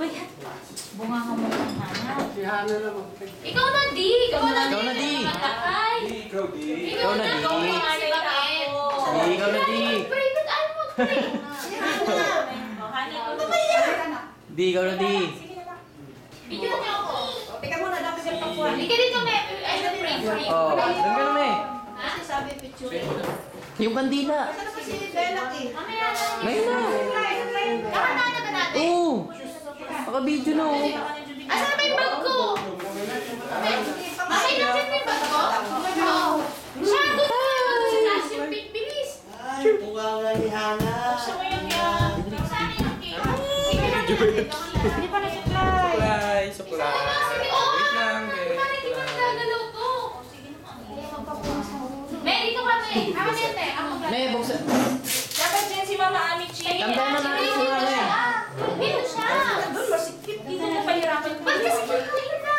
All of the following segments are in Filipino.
ba yan? Bunga ka mo ng Hana. Si Hana naman. Ikaw na, Di! Ikaw na, Di! Ikaw na, Di! Ikaw, Di. Ikaw na, Di! Ikaw na, Di! Private, ano mo, Di! Di, ikaw na, Di! Video niyo ako. Teka muna, dapat yung pakuha. Hindi ka dito, me. Ay, na frame. Oh, doon ka na, me. Kasi sabi picture. Yung kandila. Saan na ba si Bella eh? Mamaya na. Ngayon na. Kakanta na ba natin? Oo. Naka-video na, oh. Asan na ba yung bag ko? Mamaya natin ba yung bag ko? Oo. Siya, doon na. Sa taas yung pink, bilis. Ay, mukha nga ni Hana. Gusto mo yung yan. Saan yung cake? Sige na natin. Hindi pa na-supply. Suklay. Sige, oh. Wait lang, Di ba hindi ko nagagalaw to? May, dito ka, May. Ako nete. Ako ba? Me, buksan. Dapat yan si Mama Amici. Tanda na natin si Mama, eh. Dito siya. Doon, masikip. Dito mo pahirapan. Ba't kasi kinain na?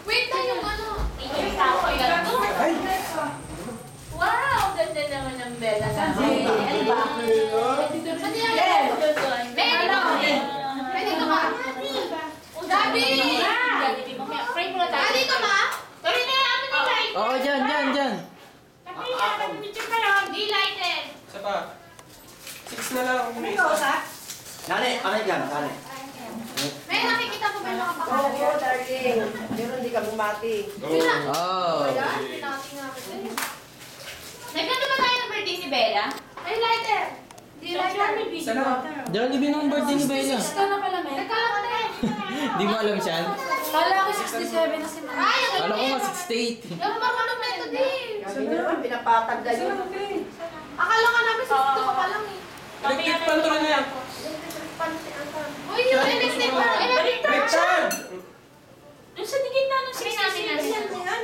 Wait na yung ano. Yung tao ay gato. Wow! Ganda naman ng Bella namin. Ano ba? Saan yung doon? May, dito ka. Pwede ka ba? Gabi! Gabi, mamaya. Frame mo na tayo. Dito ka? Tuloy na yung amin ni light. Oo, dyan, dyan, dyan. Di lighted. Isa pa. 6 na lang ako May kumisa. kausa? Nani, ano yan? Nani. May nakikita ko ba yung mga pangalan? Oo, darling. Pero hindi ka bumati. Oh. Nagkano ba tayo ng birthday ni Bella? Ay, lighter! Di lighter. Isa na. Jollibee ng birthday ni Bella. na pala, May. Nagkalang Di mo alam siya? Kala ko 67 na si Mama. Ay, ang Kala ko nga galing. 68. Yung marunong na ito din. Sabi niya naman, pinapatag ka yun. Akala ka namin 62 ka pa lang eh. Electric pan tuloy na yan. Uy, yung electric pa. Richard! Doon sa digit na ng Sabi namin namin.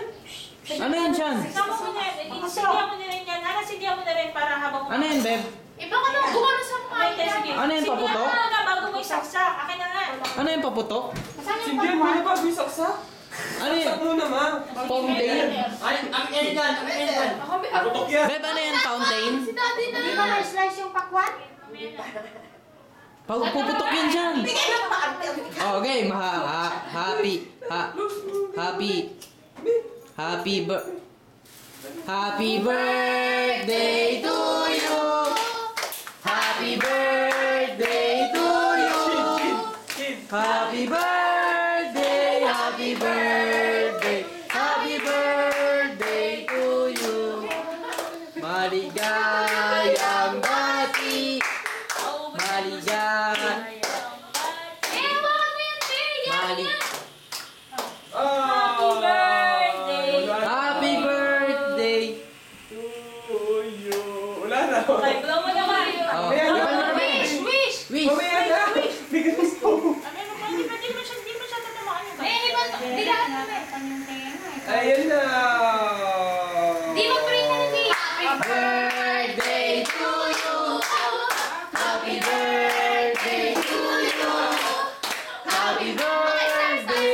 Ano yun, Sean? Isama mo na yan. Sindihan mo na rin yan. Sindihan mo na rin para habang Ano yun, Beb? Iba ka nung gumano sa mga Okay, sige. Ano yun, paputok? Sindihan mo na bago mo isaksak. Akin na nga. Ano yung paputok? Saan yung Hindi, muna pa. Bisaksak. Ano yun? Saksak muna, ma. Fountain? Ay, ang yan yan, ang yan yan. Putok yan. Beb, ano yan, fountain? Si daddy na. Di ba na-slice yung pakwan? Puputok yun dyan. Bigay na pa. Okay, Happy birthday to you. Happy birthday to you. Happy birthday, happy birthday, happy birthday to you. Maligayang bati, maligayang Eh, wag mo yan, Tay. Yan, yan. Happy birthday. Happy birthday. To you. Wala na. Okay, blow mo naman. Oh, Ayan, ipan mo na, Wish, Beb. wish. Wish. Mamaya na. Bigas ko. Ano mo, di mo siya tatamaan yung Eh, iba to. Di lahat na, Beb. Ayan na. Di mag-print na ni Happy birthday to you. Happy birthday to you. Happy birthday.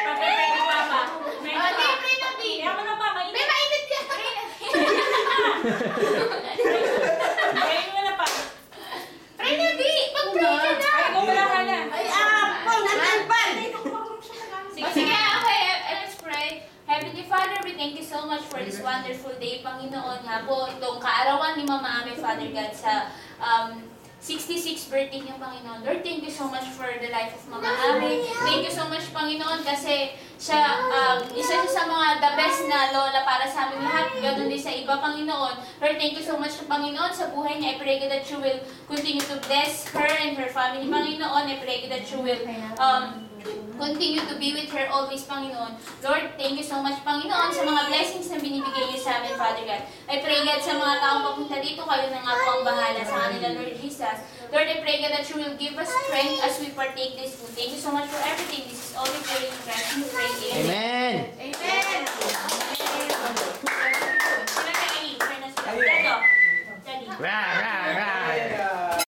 Papay ni Papa. Oh, di, print na, di. Kaya mo na pa, May mainit. mainit yan. Kaya mo na pa. Print na, di. Mag-print ka na. Ay, gumalahan na. Ay, Paul, nanalpan. Sige, okay, let's pray. Heavenly Father, we thank you so much for this wonderful day, Panginoon. Nga po, itong kaarawan ni Mama Ame, Father God, sa 66th birthday niyo, Panginoon. Lord, thank you so much for the life of Mama Ame. Thank you so much, Panginoon, kasi siya, isa siya sa mga the best na lola para sa aming lahat. Ganun din sa iba, Panginoon. Lord, thank you so much, Panginoon, sa buhay niya. I pray God that you will continue to bless her and her family, Panginoon. I pray God that you will continue to be with her always, Panginoon. Lord, thank you so much, Panginoon, sa mga blessings na binibigay niyo sa amin, Father God. I pray, God, sa mga taong papunta dito, kayo na nga po ang bahala sa kanila, Lord Jesus. Lord, I pray, God, that you will give us strength as we partake this food. Thank you so much for everything. This is all we pray in Christ. We pray. Amen. Amen.